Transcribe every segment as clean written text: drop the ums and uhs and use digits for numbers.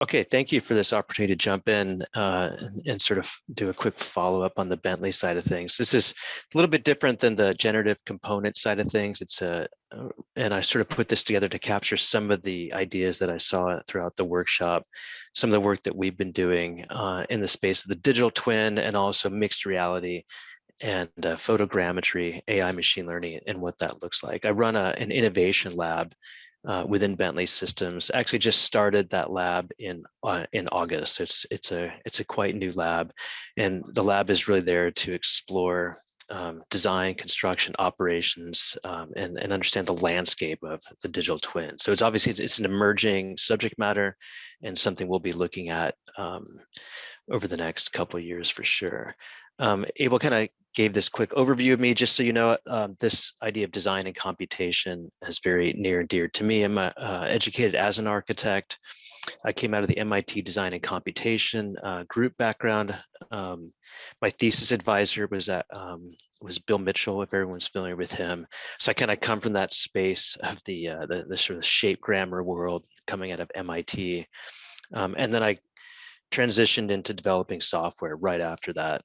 Okay, thank you for this opportunity to jump in and sort of do a quick follow-up on the Bentley side of things. This is a little bit different than the generative component side of things. And I sort of put this together to capture some of the ideas that I saw throughout the workshop, some of the work that we've been doing in the space of the digital twin and also mixed reality and photogrammetry, AI machine learning, and what that looks like. I run an innovation lab within Bentley Systems. Actually, just started that lab in August. It's a quite new lab, and the lab is really there to explore design, construction, operations, and understand the landscape of the digital twin. So it's an emerging subject matter, and something we'll be looking at over the next couple of years for sure. Abel kind of gave this quick overview of me, just so you know, this idea of design and computation is very near and dear to me. I'm educated as an architect. I came out of the MIT Design and Computation group background. My thesis advisor was Bill Mitchell, if everyone's familiar with him. So I kind of come from that space of the sort of shape grammar world coming out of MIT. And then I transitioned into developing software right after that.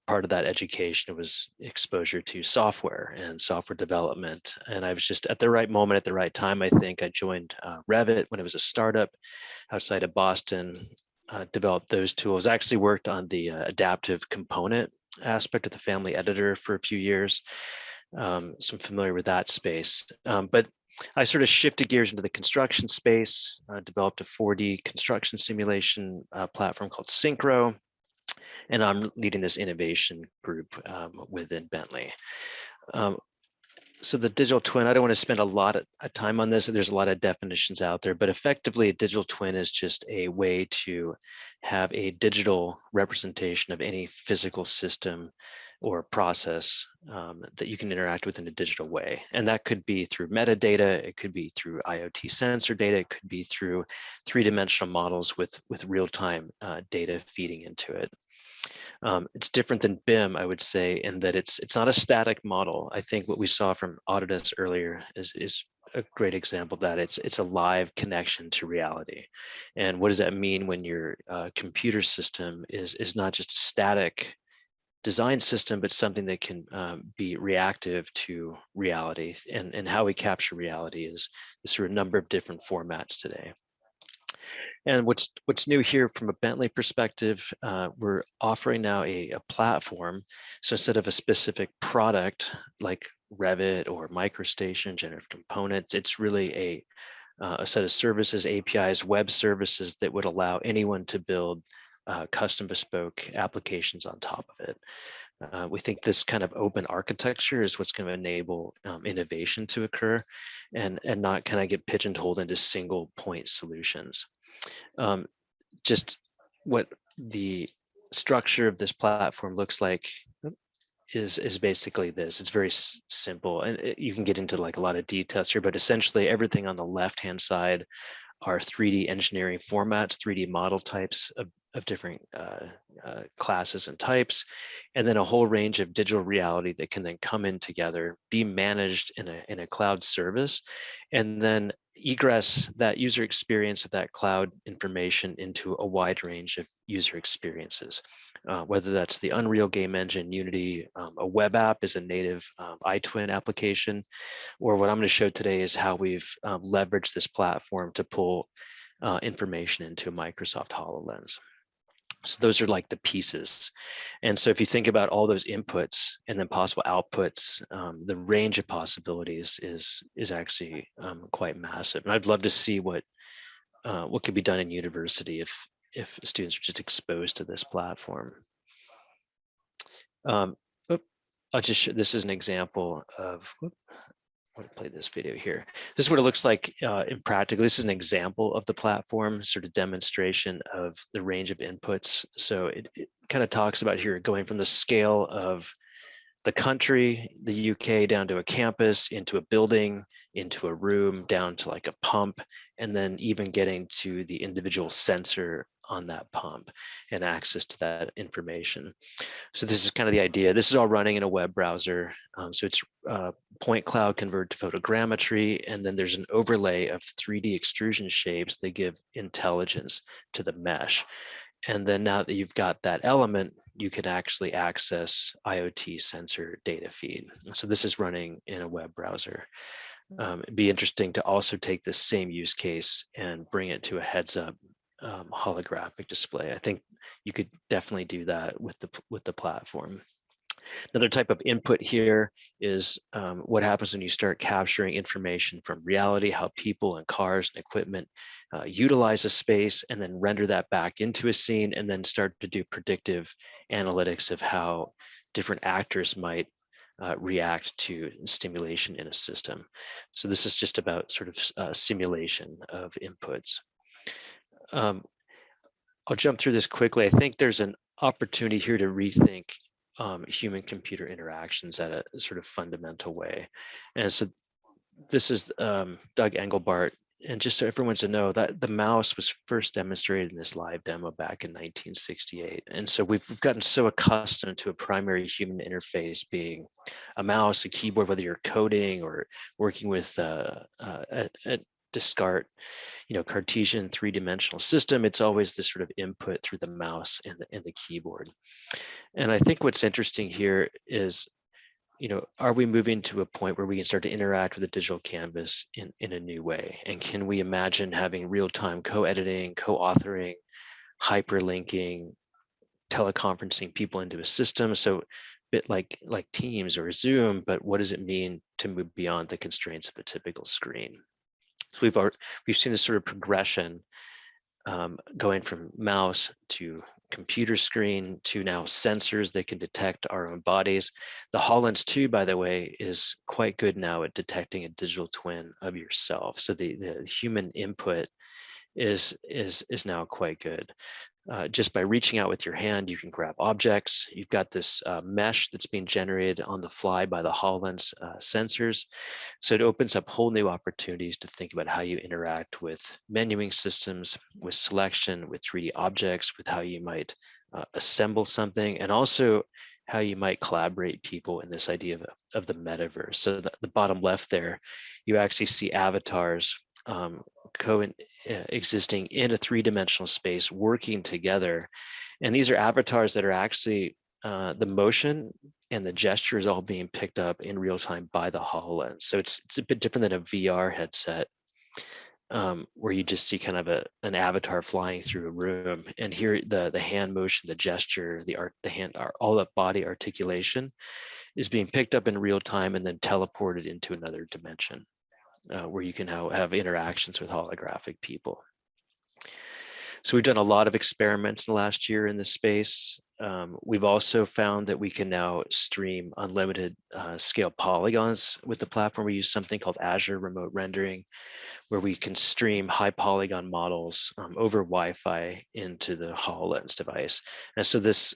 Part of that education was exposure to software and software development. And I was just at the right moment, at the right time. I think I joined Revit when it was a startup outside of Boston, developed those tools. I actually worked on the adaptive component aspect of the family editor for a few years. So I'm familiar with that space. But I sort of shifted gears into the construction space, developed a 4D construction simulation platform called Synchro, and I'm leading this innovation group within Bentley. So the digital twin, I don't want to spend a lot of time on this. There's a lot of definitions out there, but effectively a digital twin is just a way to have a digital representation of any physical system or process that you can interact with in a digital way. And that could be through metadata, it could be through IoT sensor data, it could be through three-dimensional models with real-time data feeding into it. It's different than BIM, I would say, in that it's not a static model. I think what we saw from Autodesk earlier is a great example of that. It's a live connection to reality. And what does that mean when your computer system is not just a static design system, but something that can be reactive to reality? And how we capture reality is through a number of different formats today. And what's new here from a Bentley perspective, we're offering now a platform. So instead of a specific product like Revit or MicroStation, generative components, it's really a set of services, APIs, web services that would allow anyone to build custom bespoke applications on top of it. We think this kind of open architecture is what's going to enable innovation to occur and not kind of get pigeonholed into single point solutions. Just what the structure of this platform looks like is basically this. It's very simple, and you can get into like a lot of details here, but essentially everything on the left-hand side are 3D engineering formats, 3D model types of different classes and types, and then a whole range of digital reality that can then come in together, be managed in a cloud service, and then egress that user experience of that cloud information into a wide range of user experiences, whether that's the Unreal game engine, Unity, a web app is a native iTwin application, or what I'm going to show today is how we've leveraged this platform to pull information into Microsoft HoloLens. So those are like the pieces. And so if you think about all those inputs and then possible outputs, the range of possibilities is actually quite massive. And I'd love to see what could be done in university if students are just exposed to this platform. I'll just show, this is an example of, I want to play this video here. This is what it looks like in practice. This is an example of the platform, sort of demonstration of the range of inputs. So it kind of talks about here going from the scale of the country, the UK, down to a campus, into a building, into a room, down to like a pump, and then even getting to the individual sensor on that pump and access to that information. So this is kind of the idea. This is all running in a web browser. So it's point cloud convert to photogrammetry, and then there's an overlay of 3D extrusion shapes. They give intelligence to the mesh. And then now that you've got that element, you can actually access IoT sensor data feed. So this is running in a web browser. It'd be interesting to also take this same use case and bring it to a heads-up holographic display. I think you could definitely do that with the platform. Another type of input here is what happens when you start capturing information from reality, how people and cars and equipment utilize a space, and then render that back into a scene, and then start to do predictive analytics of how different actors might react to stimulation in a system. So this is just about sort of simulation of inputs. I'll jump through this quickly. I think there's an opportunity here to rethink human-computer interactions at a sort of fundamental way. And so this is Doug Engelbart. And just so everyone's to know that the mouse was first demonstrated in this live demo back in 1968. And so we've gotten so accustomed to a primary human interface being a mouse, a keyboard, whether you're coding or working with a discard, Cartesian three-dimensional system. It's always this sort of input through the mouse and the keyboard. And I think what's interesting here is, are we moving to a point where we can start to interact with a digital canvas in a new way? And can we imagine having real-time co-editing, co-authoring, hyperlinking, teleconferencing people into a system? So a bit like Teams or Zoom, but what does it mean to move beyond the constraints of a typical screen? So we've seen this sort of progression going from mouse to computer screen to now sensors that can detect our own bodies. The HoloLens 2, by the way, is quite good now at detecting a digital twin of yourself. So the human input is now quite good. Just by reaching out with your hand, you can grab objects. You've got this mesh that's being generated on the fly by the HoloLens sensors. So it opens up whole new opportunities to think about how you interact with menuing systems, with selection, with 3D objects, with how you might assemble something, and also how you might collaborate people in this idea of the metaverse. So the bottom left there, you actually see avatars existing in a three-dimensional space, working together. And these are avatars that are actually the motion and the gesture is all being picked up in real time by the HoloLens. So it's a bit different than a VR headset, where you just see kind of an avatar flying through a room. And here the hand motion, the gesture, the hand, all the body articulation is being picked up in real time and then teleported into another dimension. Where you can have interactions with holographic people. So we've done a lot of experiments in the last year in this space. We've also found that we can now stream unlimited scale polygons with the platform. We use something called Azure Remote Rendering, where we can stream high polygon models over Wi-Fi into the HoloLens device. And so this,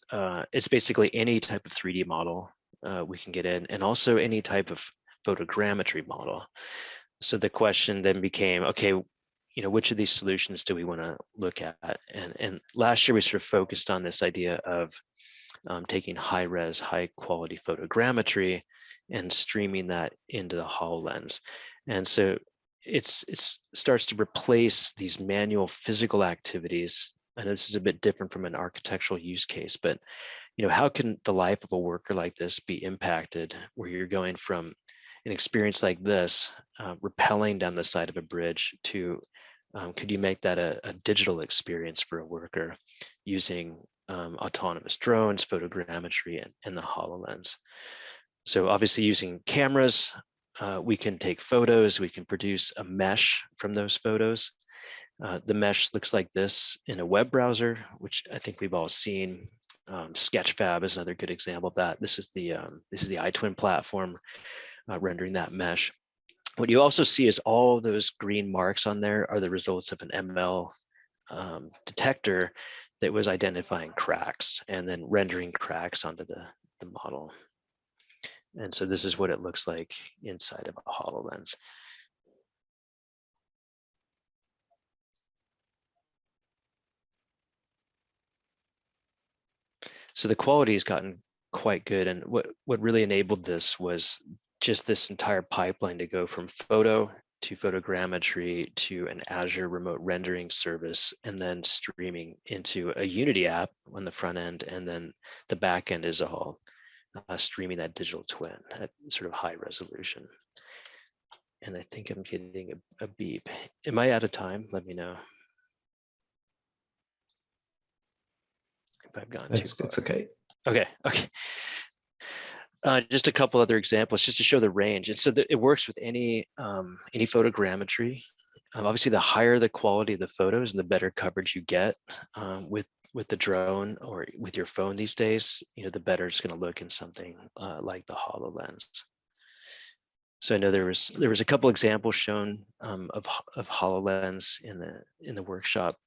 it's basically any type of 3D model we can get in, and also any type of photogrammetry model. So the question then became, okay, which of these solutions do we want to look at? And last year we sort of focused on this idea of taking high-res, high-quality photogrammetry and streaming that into the HoloLens. And so it starts to replace these manual physical activities. And this is a bit different from an architectural use case, but how can the life of a worker like this be impacted, where you're going from an experience like this, rappelling down the side of a bridge, to could you make that a digital experience for a worker using autonomous drones, photogrammetry, and the HoloLens? So obviously using cameras, we can take photos, we can produce a mesh from those photos. The mesh looks like this in a web browser, which I think we've all seen. Sketchfab is another good example of that. This is the iTwin platform rendering that mesh. What you also see is all those green marks on there are the results of an ML detector that was identifying cracks and then rendering cracks onto the model. And so this is what it looks like inside of a HoloLens. So the quality has gotten quite good. And what really enabled this was just this entire pipeline to go from photo to photogrammetry to an Azure remote rendering service, and then streaming into a Unity app on the front end. And then the back end is all streaming that digital twin at sort of high resolution. And I think I'm getting a beep. Am I out of time? Let me know if I've gone too far. It's okay. Okay. Just a couple other examples, just to show the range. And so it works with any photogrammetry. Obviously, the higher the quality of the photos and the better coverage you get with the drone or with your phone these days, the better it's going to look in something like the HoloLens. So I know there was a couple examples shown of HoloLens in the workshop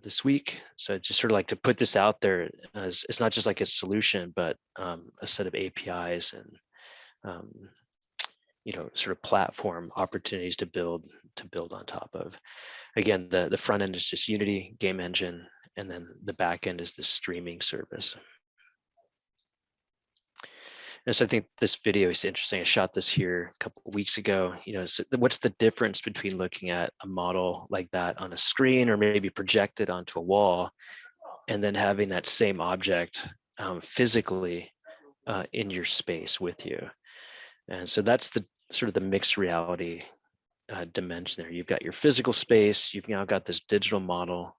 this week. So just sort of like to put this out there as it's not just like a solution, but a set of APIs and sort of platform opportunities to build on top of. Again, the front end is just Unity game engine, and then the back end is the streaming service. And so I think this video is interesting. I shot this here a couple of weeks ago. So what's the difference between looking at a model like that on a screen or maybe projected onto a wall, and then having that same object physically in your space with you? And so that's the sort of the mixed reality dimension there. You've got your physical space, you've now got this digital model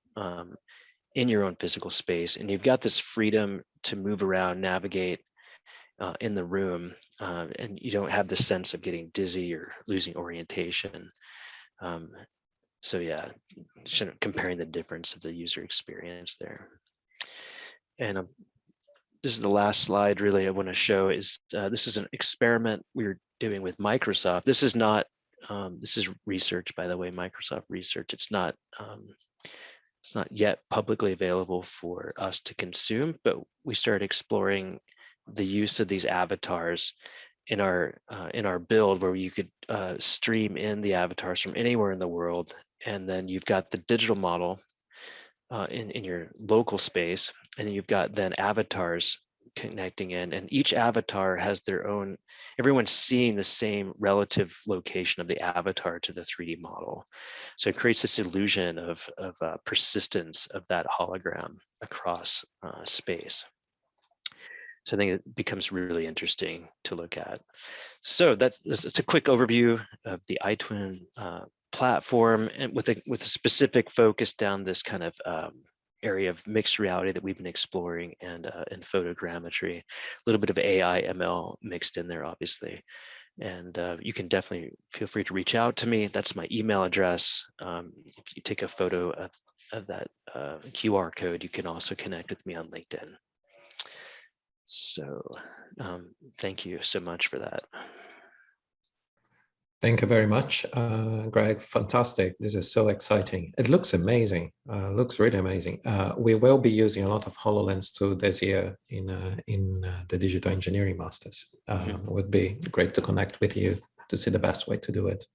in your own physical space, and you've got this freedom to move around, navigate in the room, and you don't have the sense of getting dizzy or losing orientation. So yeah, comparing the difference of the user experience there. And this is the last slide really I want to show is this is an experiment we were doing with Microsoft. This is not, this is research, by the way, Microsoft research. It's not yet publicly available for us to consume, but we started exploring the use of these avatars in our build, where you could stream in the avatars from anywhere in the world, and then you've got the digital model in your local space, and you've got then avatars connecting in, and each avatar has their own, everyone's seeing the same relative location of the avatar to the 3D model. So it creates this illusion of persistence of that hologram across space. So I think it becomes really interesting to look at. So it's a quick overview of the iTwin platform, and with a specific focus down this kind of area of mixed reality that we've been exploring, and photogrammetry, a little bit of AI ML mixed in there, obviously. And you can definitely feel free to reach out to me. That's my email address. If you take a photo of that QR code, you can also connect with me on LinkedIn. So thank you so much for that. Thank you very much, Greg. Fantastic. This is so exciting. It looks amazing. Looks really amazing. We will be using a lot of HoloLens 2 this year in the Digital Engineering Masters. It would be great to connect with you to see the best way to do it.